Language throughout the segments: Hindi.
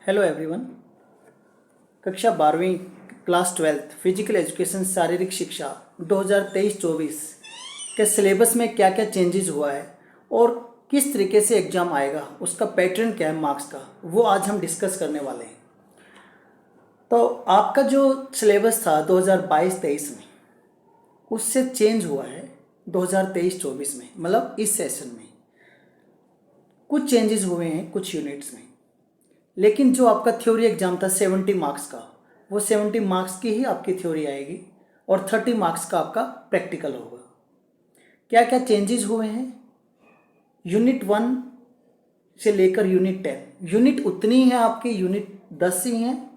Hello everyone. कक्षा 12वीं क्लास 12 फिजिकल एजुकेशन शारीरिक शिक्षा 2023-24 के सिलेबस में क्या क्या चेंजेस हुआ है और किस तरीके से एग्ज़ाम आएगा, उसका पैटर्न क्या है मार्क्स का, वो आज हम डिस्कस करने वाले हैं। तो आपका जो सिलेबस था 2022-23 में उससे चेंज हुआ है 2023-24 में, मतलब इस सेशन में कुछ चेंजेस हुए हैं कुछ यूनिट्स में। लेकिन जो आपका थ्योरी एग्ज़ाम था 70 मार्क्स का, वो 70 मार्क्स की ही आपकी थ्योरी आएगी और 30 मार्क्स का आपका प्रैक्टिकल होगा। क्या क्या चेंजेस हुए हैं? यूनिट 1 से लेकर यूनिट 10, यूनिट उतनी है आपकी, यूनिट 10 ही हैं,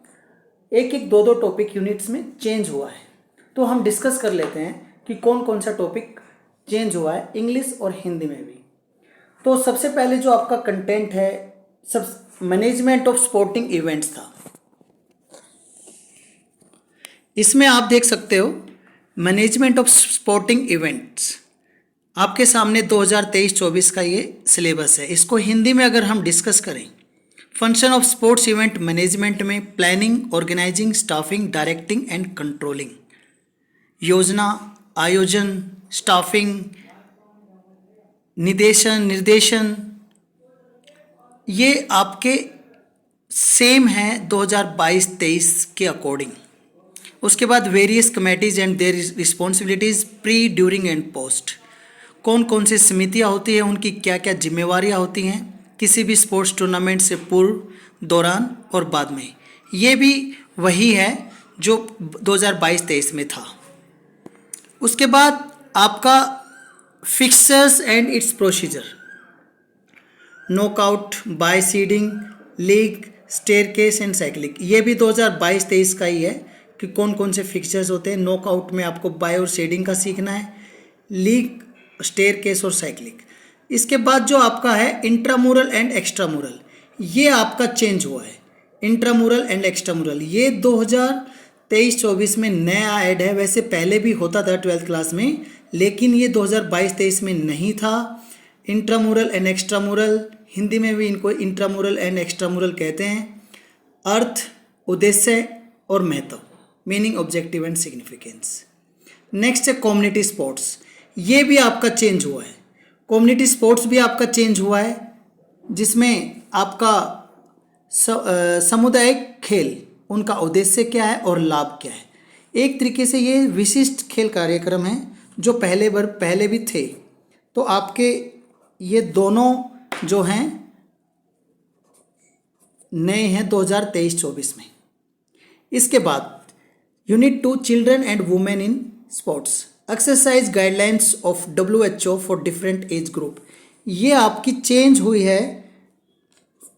एक एक दो टॉपिक यूनिट्स में चेंज हुआ है। तो हम डिस्कस कर लेते हैं कि कौन कौन सा टॉपिक चेंज हुआ है इंग्लिश और हिंदी में भी। तो सबसे पहले जो आपका कंटेंट है, सब मैनेजमेंट ऑफ स्पोर्टिंग इवेंट्स था। इसमें आप देख सकते हो मैनेजमेंट ऑफ स्पोर्टिंग इवेंट्स, आपके सामने 2023-24 का ये सिलेबस है। इसको हिंदी में अगर हम डिस्कस करें, function of sports event management में planning, organizing, staffing, directing and controlling, योजना, आयोजन, स्टाफिंग, निर्देशन, ये आपके सेम है 2022-23 के अकॉर्डिंग। उसके बाद various committees and their responsibilities pre, during and post, कौन कौन सी समितियाँ होती हैं, उनकी क्या क्या जिम्मेवारियाँ होती हैं किसी भी स्पोर्ट्स टूर्नामेंट से पूर्व, दौरान और बाद में। ये भी वही है जो 2022-23 में था। उसके बाद आपका fixtures and its procedure, knockout, bye seeding, league, staircase and cycling, ये भी 2022-23 का ही है कि कौन कौन से फिक्चर्स होते हैं। नॉकआउट में आपको बाय और सीडिंग का सीखना है, लीग, स्टेयरकेस और साइक्लिंग। इसके बाद जो आपका है इंट्रामुरल एंड एक्स्ट्रामुरल, ये आपका चेंज हुआ है। इंट्रामुरल एंड एक्स्ट्रामुरल ये 2023-24 में नया ऐड है। वैसे पहले भी होता था 12th क्लास में, लेकिन ये 2022-23 में नहीं था। इंट्रामुरल एंड एक्स्ट्रामुरल, हिंदी में भी इनको इंट्रामुरल एंड एक्स्ट्रामुरल कहते हैं। अर्थ, उद्देश्य और महत्व, meaning, objective and significance. Next है कम्युनिटी स्पोर्ट्स, ये भी आपका चेंज हुआ है। कम्युनिटी स्पोर्ट्स भी आपका चेंज हुआ है, जिसमें आपका सामुदायिक खेल, उनका उद्देश्य क्या है और लाभ क्या है। एक तरीके से ये विशिष्ट खेल कार्यक्रम है जो पहले भी थे। तो आपके ये दोनों जो हैं नए हैं 2023-24 में। इसके बाद unit 2 children and women in sports, exercise guidelines of WHO for different age group, ये आपकी चेंज हुई है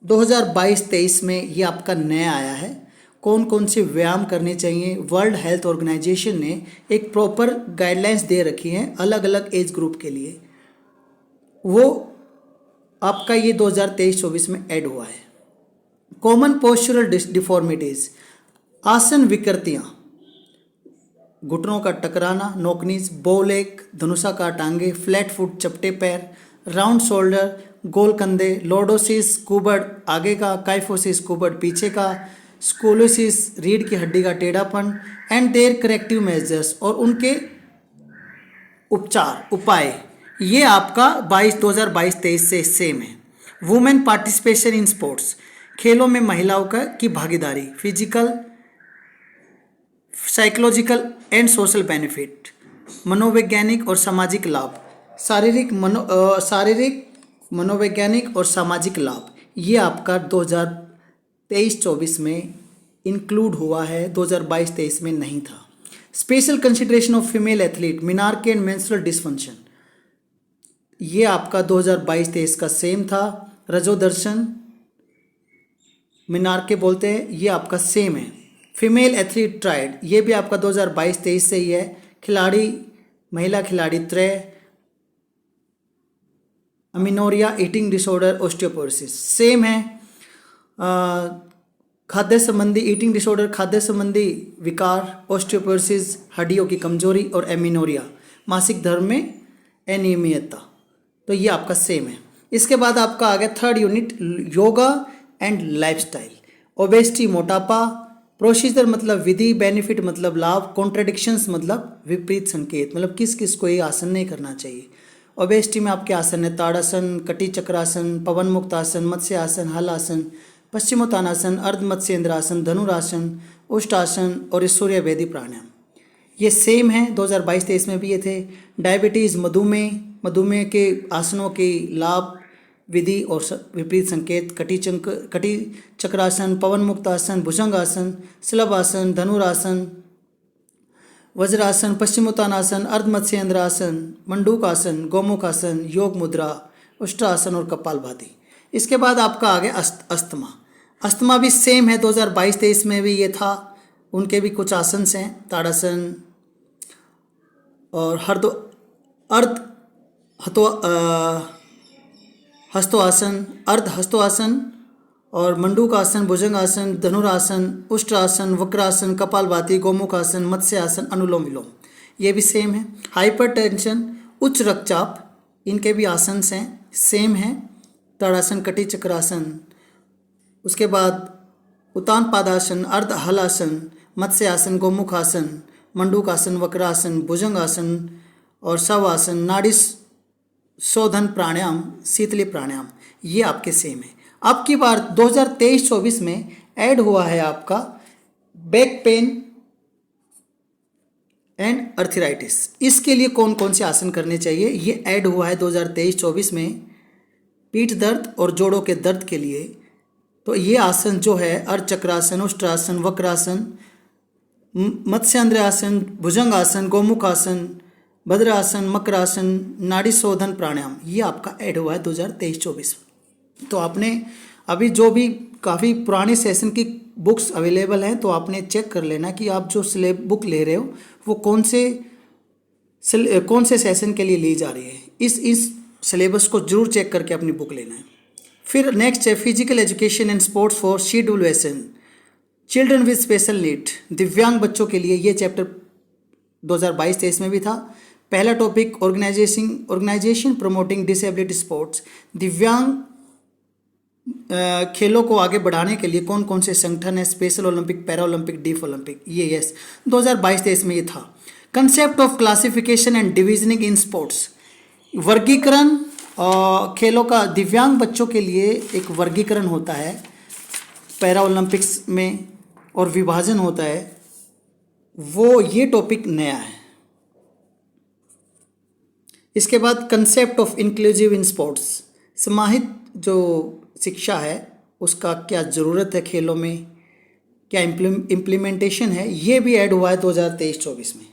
2022-23 में। ये आपका नया आया है, कौन कौन से व्यायाम करने चाहिए। वर्ल्ड हेल्थ ऑर्गेनाइजेशन ने एक प्रॉपर गाइडलाइंस दे रखी हैं अलग अलग एज ग्रुप के लिए, वो आपका ये 2023-24 में ऐड हुआ है। कॉमन पोस्चरल डिफॉर्मिटीज़, आसन विकृतियाँ, घुटनों का टकराना, नोकनीज, बो लेग, धनुषाकार टांगे, फ्लैट फुट, चपटे पैर, राउंड शोल्डर, गोल कंधे, लॉर्डोसिस कुबड़ आगे का, काइफोसिस कुबड़ पीछे का, स्कोलोसिस रीढ़ की हड्डी का टेढ़ापन एंड देयर करेक्टिव मेजर्स, और उनके उपाय, ये आपका 2022-23 से सेम है। वुमेन पार्टिसिपेशन इन स्पोर्ट्स, खेलों में महिलाओं की भागीदारी, physical, psychological and social benefit, मनोवैज्ञानिक और सामाजिक लाभ, शारीरिक मनोवैज्ञानिक और सामाजिक लाभ, ये आपका 2023-24 में इंक्लूड हुआ है, 2022-23 में नहीं था। Special consideration of female athlete, menarche and menstrual dysfunction, ये आपका 2022-23 का सेम था। रजोदर्शन, मिनार्के बोलते हैं, ये आपका सेम है। फीमेल एथलीट ट्राइड, ये भी आपका 2022-23 से ही है। खिलाड़ी, महिला खिलाड़ी त्रय, अमीनोरिया, ईटिंग डिसऑर्डर, ऑस्टियोपोरोसिस, सेम है। खाद्य संबंधी ईटिंग डिसऑर्डर, खाद्य संबंधी विकार, ऑस्टियोपोरोसिस, हड्डियों की कमजोरी, और एमीनोरिया, मासिक धर्म में अनियमितता, तो ये आपका सेम है। इसके बाद आपका आ गया third unit, yoga and lifestyle, obesity मोटापा, प्रोसीजर मतलब विधि, बेनिफिट मतलब लाभ, कॉन्ट्रडिक्शंस मतलब विपरीत संकेत, मतलब किस किस को ये आसन नहीं करना चाहिए। ओबेसिटी में आपके आसन है ताड़ासन, कटी चक्रासन, पवन मुक्त आसन, मत्स्य आसन, हल आसन, पश्चिमोत्तानासन, अर्ध मत्स्येंद्रासन, धनुरासन, उष्टासन और सूर्य वेदी प्राणायाम। ये सेम है 2022-23 में भी ये थे। डायबिटीज़, मधुमेह के आसनों के लाभ, विधि और विपरीत संकेत, कटी चक्रासन, पवन मुक्त आसन, भुजंग आसन, स्लभ आसन, धनुरासन, वज्रासन, पश्चिमोत्तानासन, अर्ध मत्स्येंद्रासन, मंडूक आसन, गोमुख आसन, योग मुद्रा, उष्ट्रासन और कपालभाति। इसके बाद आपका आ गया अस्थमा। अस्थमा भी सेम है 2022-23 में भी ये था। उनके भी कुछ आसन हैं, ताड़ासन और हस्तोआसन, अर्ध हस्तोआसन और मंडूक आसन, भुजंग आसन, धनुरासन, उष्ट्रासन, वक्रासन, कपालभाति, गोमुख आसन, मत्स्य आसन, अनुलोम विलोम, ये भी सेम है। हाइपरटेंशन, उच्च रक्तचाप, इनके भी आसन हैं, सेम हैं, ताड़ासन, कटी चक्रासन। उसके बाद उत्तान पादासन, अर्ध हलासन, मत्स्य आसन, गोमुख आसन, मंडूक आसन, वक्रासन, भुजंग आसन और शवासन, नाड़ी शोधन प्राणायाम, शीतली प्राणायाम, ये आपके सेम है। अब की बार 2023-24 में ऐड हुआ है आपका बैक पेन एंड अर्थराइटिस। इसके लिए कौन कौन से आसन करने चाहिए, ये ऐड हुआ है 2023-24 में पीठ दर्द और जोड़ों के दर्द के लिए। तो ये आसन जो है अर्ध चक्रासन, उष्ट्रासन, वक्रासन, मत्स्येंद्र आसन, भुजंग आसन, गोमुख आसन, भद्रासन, मकरासन, नाड़ी शोधन प्राणायाम, ये आपका ऐड हुआ है 2023-24। तो आपने अभी जो भी काफ़ी पुराने सेशन की बुक्स अवेलेबल हैं, तो आपने चेक कर लेना कि आप जो बुक ले रहे हो वो कौन से सेशन के लिए ली जा रही है। इस सिलेबस को जरूर चेक करके अपनी बुक लेना है। फिर नेक्स्ट है physical education and sports for schedule वेसन, चिल्ड्रन विद स्पेशल नीड, दिव्यांग बच्चों के लिए। ये चैप्टर 2022-23 में भी था। पहला topic organisation promoting disability sports, दिव्यांग खेलों को आगे बढ़ाने के लिए कौन कौन से संगठन है, special Olympic, para Olympic, deaf Olympic, ये यस 2022-23 में ये था। Concept of classification and डिविजनिंग in sports, वर्गीकरण खेलों का दिव्यांग बच्चों के लिए एक वर्गीकरण होता है पैरा ओलंपिक्स में और विभाजन होता है, वो ये टॉपिक नया है। इसके बाद concept of inclusive in sports, समाहित जो शिक्षा है उसका क्या ज़रूरत है खेलों में, क्या इम्प्लीमेंटेशन है, ये भी ऐड हुआ है 2023-24 में।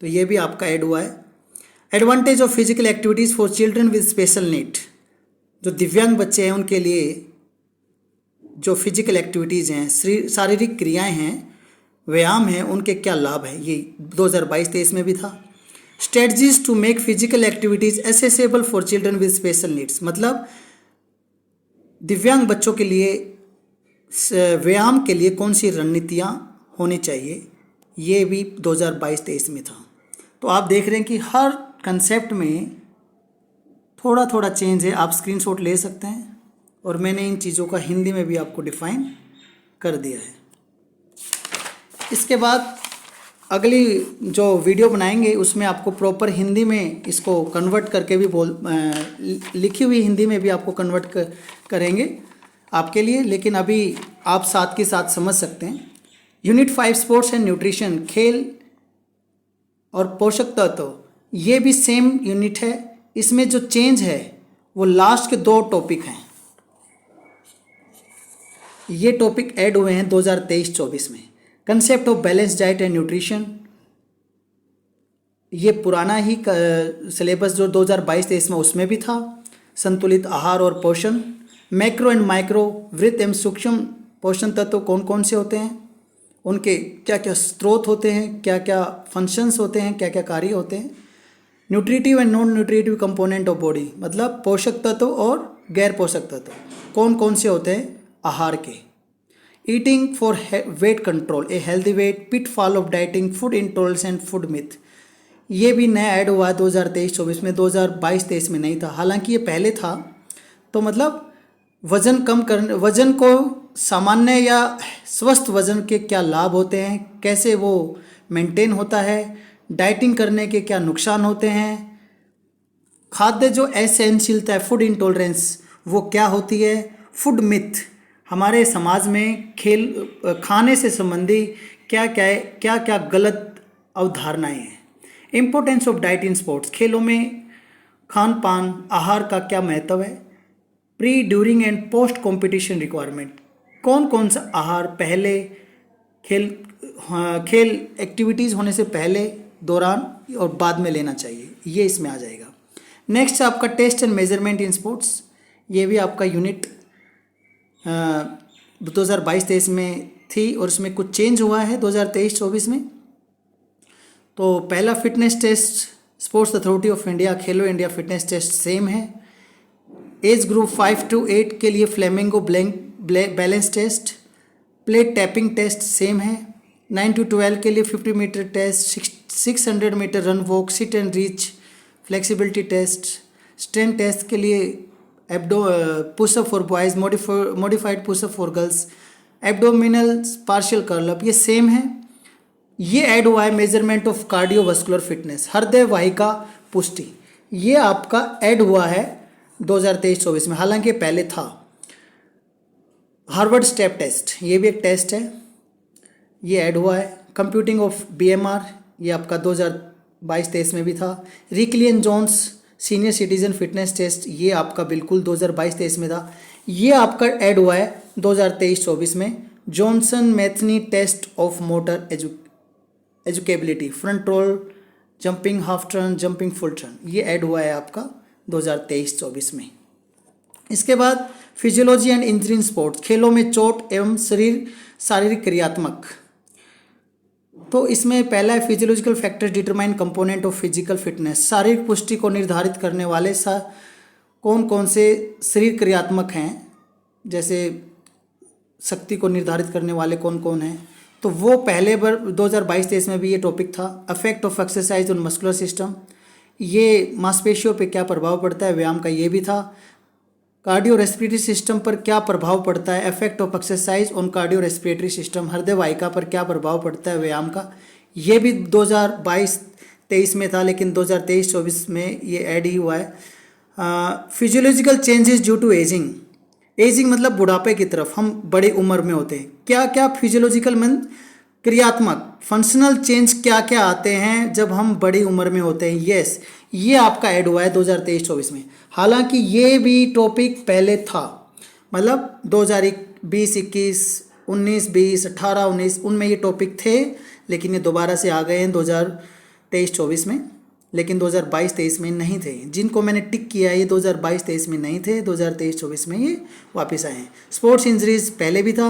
तो ये भी आपका ऐड हुआ है। Advantage of physical activities for children with special need, जो दिव्यांग बच्चे हैं उनके लिए जो फिजिकल एक्टिविटीज़ हैं, शारीरिक क्रियाएं हैं, व्यायाम हैं, उनके क्या लाभ हैं, ये 2022-23 में भी था। Strategies to make physical activities accessible for children with special needs, मतलब दिव्यांग बच्चों के लिए व्यायाम के लिए कौन सी रणनीतियाँ होनी चाहिए, ये भी 2022-23 में था। तो आप देख रहे हैं कि हर कंसेप्ट में थोड़ा थोड़ा चेंज है। आप स्क्रीनशॉट ले सकते हैं और मैंने इन चीज़ों का हिंदी में भी आपको डिफाइन कर दिया है। इसके बाद अगली जो वीडियो बनाएंगे उसमें आपको प्रॉपर हिंदी में इसको कन्वर्ट करके भी लिखी हुई हिंदी में भी आपको कन्वर्ट करेंगे आपके लिए, लेकिन अभी आप साथ के साथ समझ सकते हैं। यूनिट 5 स्पोर्ट्स एंड न्यूट्रिशन, खेल और पोषक तत्व, ये भी सेम यूनिट है। इसमें जो चेंज है वो लास्ट के 2 टॉपिक हैं, ये टॉपिक ऐड हुए हैं 2023-24 में। Concept of balance diet and nutrition, ये पुराना ही सिलेबस जो 2022-23 में उसमें भी था। संतुलित आहार और पोषण, मैक्रो एंड माइक्रो, वृत्त एवं सूक्ष्म पोषण तत्व कौन कौन से होते हैं, उनके क्या क्या स्रोत होते हैं, क्या क्या फंक्शंस होते हैं, क्या क्या कार्य होते हैं। Nutritive and non nutritive component of body, मतलब पोषक तत्व और गैर पोषक तत्व कौन कौन से होते हैं आहार के। Eating for weight control, a healthy weight, pitfall of dieting, food intolerance and food myth, ये भी नया ऐड हुआ है 2023-24 में, 2022-23 में नहीं था। हालांकि ये पहले था। तो मतलब वज़न को सामान्य या स्वस्थ वजन के क्या लाभ होते हैं, कैसे वो मेंटेन होता है, डाइटिंग करने के क्या नुकसान होते हैं, खाद्य जो असहनशीलता है फूड इंटॉलरेंस वो क्या होती है, फूड मिथ हमारे समाज में खाने से संबंधी क्या क्या गलत अवधारणाएं हैं, importance of diet in sports खेलों में खान पान आहार का क्या महत्व है, pre during and post competition requirement कौन कौन सा आहार पहले खेल एक्टिविटीज़ होने से पहले, दौरान और बाद में लेना चाहिए, ये इसमें आ जाएगा। नेक्स्ट आपका test and measurement in sports, ये भी आपका यूनिट 2022-23 में थी और इसमें कुछ चेंज हुआ है 2023-24 में। तो पहला fitness test Sports Authority of India Khelo India fitness test same है। एज ग्रुप 5 to 8 के लिए flamingo balance test, plate tapping test same है। 9 to 12 के लिए 50 metre test, 600 metre run walk, sit and reach, flexibility test, strength test के लिए pushup for boys, modified pushup for girls, abdominal partial curl up, ये सेम है। ये ऐड हुआ है मेजरमेंट ऑफ कार्डियोवास्कुलर फिटनेस, हृदय वाहिका पुष्टि, ये आपका ऐड हुआ है 2023-24 में, हालांकि पहले था। हार्वर्ड स्टेप टेस्ट, ये भी एक टेस्ट है, ये ऐड हुआ है। कंप्यूटिंग ऑफ BMR, ये आपका 2022-23 में भी था। Rikli and Jones senior citizen fitness test, ये आपका बिल्कुल 2022-23 में था। ये आपका ऐड हुआ है 2023-24 में। Johnson Metheny test of motor educability, front roll, jumping half turn, jumping full turn, ये ऐड हुआ है आपका 2023-24 में। इसके बाद physiology and injury in sports, खेलों में चोट एवं शारीरिक क्रियात्मक, तो इसमें पहला है physiological factor determine component of physical fitness, शारीरिक पुष्टि को निर्धारित करने वाले कौन कौन से शरीर क्रियात्मक हैं, जैसे शक्ति को निर्धारित करने वाले कौन कौन हैं, तो वो पहले बार 2022-23 में भी ये टॉपिक था। Affect of exercise on muscular system, ये मांसपेशियों पे क्या प्रभाव पड़ता है व्यायाम का, ये भी था। कार्डियो रेस्पिरेटरी सिस्टम पर क्या प्रभाव पड़ता है, effect of exercise on cardio respiratory system, हृदय वाहिका पर क्या प्रभाव पड़ता है व्यायाम का, ये भी 2022-23 में था, लेकिन 2023-24 में ये ऐड ही हुआ है। Physiological changes due to ageing, ageing मतलब बुढ़ापे की तरफ, हम बड़ी उम्र में होते हैं, क्या क्या फिजियोलॉजिकल क्रियात्मक फंक्शनल चेंज क्या क्या आते हैं जब हम बड़ी उम्र में होते हैं, यस ये आपका ऐड हुआ है 2023-24 में। हालांकि ये भी टॉपिक पहले था, मतलब 2020-21, 19-20, 18-19 उनमें ये टॉपिक थे, लेकिन ये दोबारा से आ गए हैं 2023-24 में, लेकिन 2022-23 में नहीं थे। जिनको मैंने टिक किया ये 2022-23 में नहीं थे, 2023-24 में ये वापस आए हैं। स्पोर्ट्स इंजरीज पहले भी था,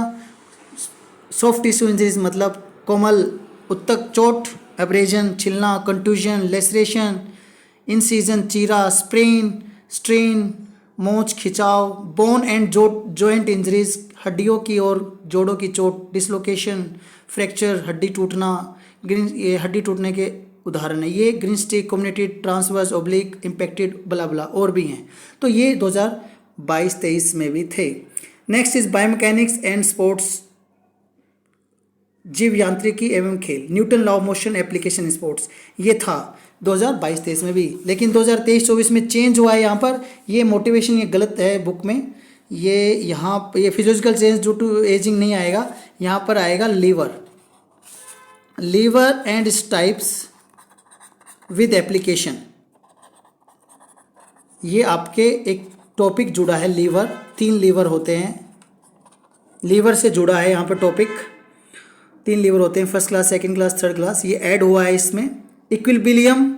सॉफ्ट टिश्यू इंजरीज मतलब कोमल उत्तक चोट, एब्रेजन, छिलना, कंट्यूजन, लेसरेशन, इंसीजन, चीरा, स्प्रेन, स्ट्रेन, मोच खिंचाव, बोन एंड जॉइंट इंजरीज, हड्डियों की और जोड़ों की चोट, डिसलोकेशन, फ्रैक्चर, हड्डी टूटना, ये हड्डी टूटने के उदाहरण है, ये green stick, community transverse, oblique, impacted, बला बला और भी हैं, तो ये 2022-23 में भी थे। Next is biomechanics and sports, जीव यांत्रिकी एवं खेल, Newton law of motion application in sports, ये था 2022-23 में भी, लेकिन 2023-24 में चेंज हुआ है। यहाँ पर ये मोटिवेशन ये गलत है बुक में, ये यहाँ ये physiological change due to ageing नहीं आएगा, यहाँ पर आएगा lever and types with application, ये आपके एक टॉपिक जुड़ा है लीवर, 3 लीवर होते हैं, लीवर से जुड़ा है यहाँ पर टॉपिक, 3 लीवर होते हैं, first class, second class, third class, ये ऐड हुआ है इसमें। इक्विलिब्रियम,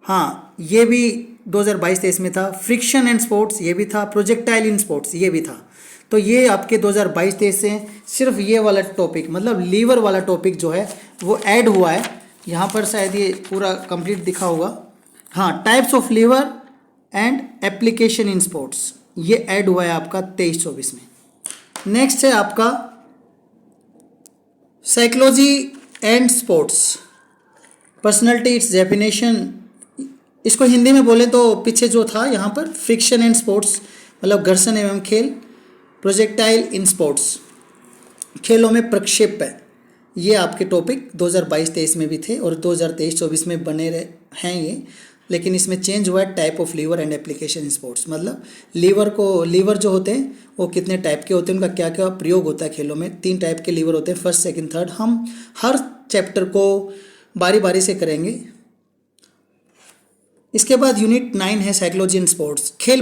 हाँ ये भी 2022-23 में था। फ्रिक्शन एंड स्पोर्ट्स, ये भी था। प्रोजेक्टाइल इन स्पोर्ट्स, ये भी था। तो ये आपके 2022-23 से सिर्फ ये वाला टॉपिक मतलब लीवर वाला टॉपिक जो है वो ऐड हुआ है। यहाँ पर शायद ये पूरा कंप्लीट दिखा होगा, हाँ, types of lever and application in sports, ये ऐड हुआ है आपका 23-24 में। नेक्स्ट है आपका psychology and sports, personality its definition, इसको हिंदी में बोले तो पीछे जो था यहाँ पर फ्रिक्शन एंड स्पोर्ट्स मतलब घर्षण एवं खेल, प्रोजेक्टाइल इन स्पोर्ट्स, खेलों में प्रक्षेप है, ये आपके टॉपिक 2022-23 में भी थे और 2023-24 में बने रहे हैं ये, लेकिन इसमें चेंज हुआ है type of lever and application in sports. मतलब लीवर जो होते हैं वो कितने टाइप के होते हैं, उनका क्या क्या प्रयोग होता है खेलों में। 3 टाइप के लीवर होते हैं, फर्स्ट सेकंड थर्ड। हम हर चैप्टर को बारी बारी से करेंगे। इसके बाद यूनिट 9 है साइकोलॉजी इन स्पोर्ट्स, खेल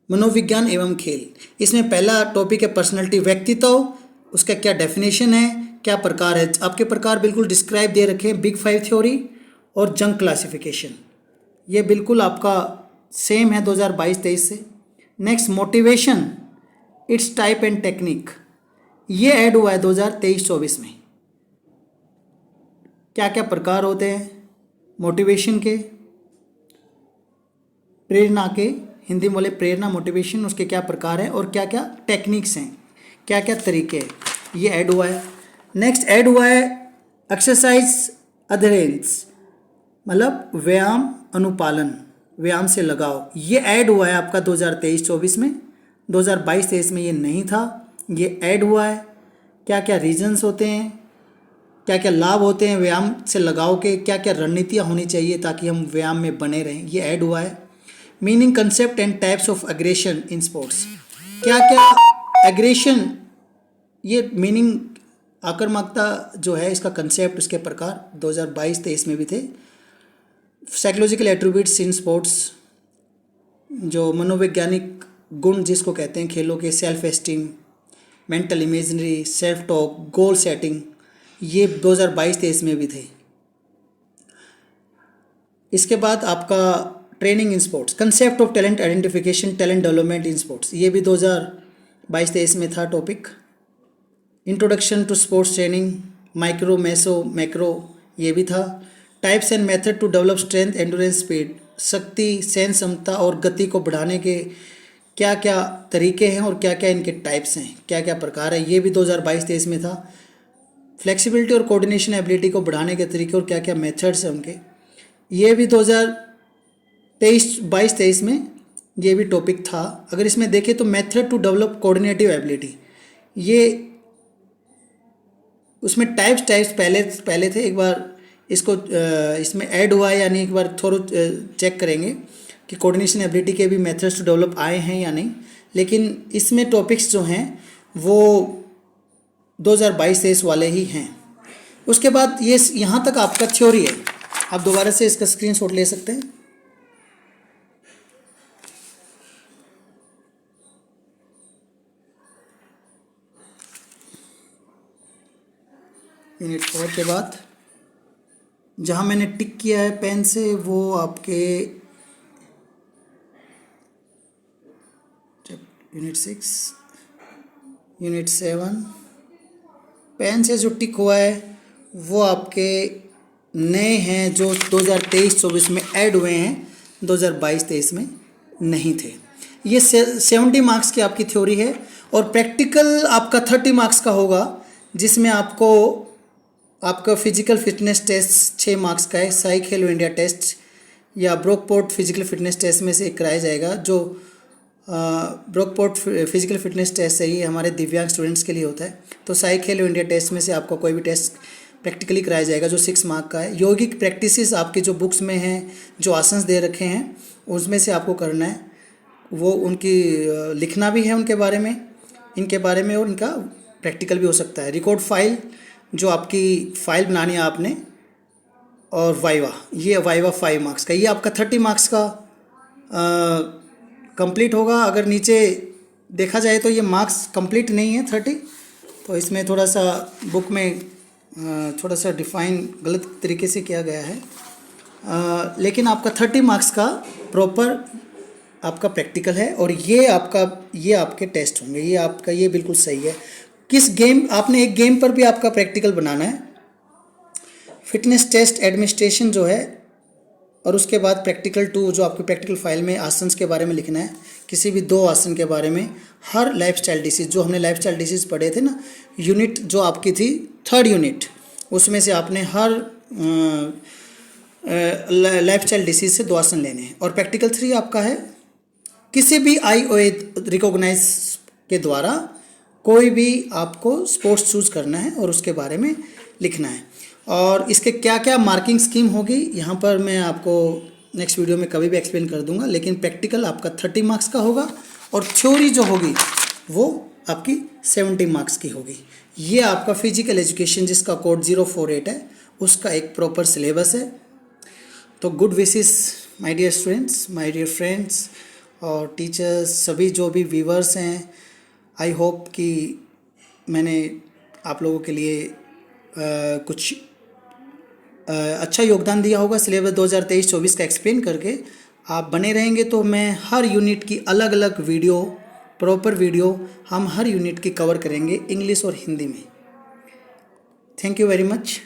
मनोविज्ञान एवं खेल। इसमें पहला टॉपिक है पर्सनैलिटी, व्यक्तित्व, उसका क्या डेफिनेशन है, क्या प्रकार है। आपके प्रकार बिल्कुल डिस्क्राइब दे रखे हैं, बिग 5 थ्योरी और जंग क्लासिफिकेशन, ये बिल्कुल आपका सेम है 2022-23 से। Next motivation, it's type and technique, ये ऐड हुआ है 2023-24 में। क्या क्या प्रकार होते हैं मोटिवेशन के, प्रेरणा के, हिंदी में बोले प्रेरणा मोटिवेशन, उसके क्या प्रकार हैं और क्या क्या टेक्निक्स हैं, क्या क्या तरीके हैं, ये ऐड हुआ है। नेक्स्ट ऐड हुआ है एक्सरसाइज अधेरेंस, मतलब व्यायाम अनुपालन, व्यायाम से लगाव, ये ऐड हुआ है आपका 2023-24 में। 2022-23 में ये नहीं था, ये ऐड हुआ है। क्या क्या रीजंस होते हैं, क्या क्या लाभ होते हैं व्यायाम से लगाव के, क्या क्या रणनीतियाँ होनी चाहिए ताकि हम व्यायाम में बने रहें, ये ऐड हुआ है। Meaning, concept and types of aggression in sports, क्या क्या एग्रेशन, ये मीनिंग आक्रामकता जो है इसका कंसेप्ट, उसके प्रकार 2022-23 में भी थे। साइकोलॉजिकल एट्रीब्यूट्स इन स्पोर्ट्स, जो मनोवैज्ञानिक गुण जिसको कहते हैं खेलों के, self esteem, mental imaginary, self talk, goal setting, ये 2022-23 में भी थे। इसके बाद आपका training in sports, concept of talent identification, talent development in sports, ये भी 2022-23 में था topic. Introduction to sports training, micro, meso, macro, ये भी था। Types and method to develop strength, endurance, speed, शक्ति, सहन क्षमता और गति को बढ़ाने के क्या क्या तरीके हैं और क्या क्या इनके टाइप्स हैं, क्या क्या प्रकार है, ये भी 2022-23 में था। फ्लेक्सिबिलिटी और कोऑर्डिनेशन एबिलिटी को बढ़ाने के तरीके और क्या क्या मेथड्स हैं उनके, ये भी 2022-23 में ये भी टॉपिक था। अगर इसमें देखें तो method to develop coordinative ability, ये उसमें टाइप्स पहले थे, एक बार इसको इसमें ऐड हुआ है या नहीं, एक बार थोड़ा चेक करेंगे कि कोऑर्डिनेशन एबिलिटी के भी मेथड्स टू डेवलप आए हैं या नहीं। लेकिन इसमें टॉपिक्स जो हैं वो 2022-23 वाले ही हैं। उसके बाद ये यहाँ तक आपका थ्योरी है, आप दोबारा से इसका स्क्रीनशॉट ले सकते हैं। यूनिट 4 के बाद जहाँ मैंने टिक किया है पेन से, वो आपके यूनिट 6, यूनिट 7, पेन से जो टिक हुआ है वो आपके नए हैं जो 2023-24 में ऐड हुए हैं, 2022-23 में नहीं थे। ये 70 मार्क्स की आपकी थ्योरी है और प्रैक्टिकल आपका 30 मार्क्स का होगा, जिसमें आपका फिजिकल फिटनेस टेस्ट 6 मार्क्स का है। साई खेलो इंडिया टेस्ट या ब्रोकपोर्ट फिजिकल फिटनेस टेस्ट में से एक कराया जाएगा, जो ब्रोकपोर्ट फिजिकल फिटनेस टेस्ट है ये हमारे दिव्यांग स्टूडेंट्स के लिए होता है। तो साई खेलो इंडिया टेस्ट में से आपको कोई भी टेस्ट प्रैक्टिकली कराया जाएगा जो 6 मार्क का है। योगिक प्रैक्टिसेस आपकी जो बुक्स में हैं, जो आसन्स दे रखे हैं, उसमें से आपको करना है, वो उनकी लिखना भी है उनके बारे में, इनके बारे में, और इनका प्रैक्टिकल भी हो सकता है। रिकॉर्ड फाइल, जो आपकी फ़ाइल बनानी है आपने, और वाइवा, ये वाइवा 5 मार्क्स का, ये आपका 30 मार्क्स का कंप्लीट होगा। अगर नीचे देखा जाए तो ये मार्क्स कंप्लीट नहीं है 30, तो इसमें थोड़ा सा बुक में थोड़ा सा डिफ़ाइन गलत तरीके से किया गया है, लेकिन आपका 30 मार्क्स का प्रॉपर आपका प्रैक्टिकल है और ये आपके टेस्ट होंगे। ये आपका ये बिल्कुल सही है। किस गेम, आपने एक गेम पर भी आपका प्रैक्टिकल बनाना है, फिटनेस टेस्ट एडमिनिस्ट्रेशन जो है, और उसके बाद प्रैक्टिकल 2 जो आपकी प्रैक्टिकल फाइल में आसन के बारे में लिखना है, किसी भी 2 आसन के बारे में। हर लाइफस्टाइल डिसीज़, जो हमने लाइफस्टाइल डिसीज़ पढ़े थे ना, यूनिट जो आपकी थी 3rd यूनिट, उसमें से आपने हर लाइफस्टाइल डिसीज़ से 2 आसन लेने हैं। और प्रैक्टिकल 3 आपका है किसी भी IOA रिकॉग्नाइज के द्वारा कोई भी आपको स्पोर्ट्स चूज़ करना है और उसके बारे में लिखना है। और इसके क्या क्या मार्किंग स्कीम होगी यहाँ पर मैं आपको नेक्स्ट वीडियो में कभी भी एक्सप्लेन कर दूंगा, लेकिन प्रैक्टिकल आपका 30 मार्क्स का होगा और थ्योरी जो होगी वो आपकी 70 मार्क्स की होगी। ये आपका फिजिकल एजुकेशन जिसका कोड 048 है उसका एक प्रॉपर सिलेबस है। तो good wishes my dear students, my dear friends और टीचर्स, सभी जो भी व्यूवर्स हैं, आई होप कि मैंने आप लोगों के लिए कुछ अच्छा योगदान दिया होगा सिलेबस 2023-24 का एक्सप्लेन करके। आप बने रहेंगे तो मैं हर यूनिट की अलग अलग वीडियो, प्रॉपर वीडियो हम हर यूनिट की कवर करेंगे इंग्लिश और हिंदी में। Thank you very much.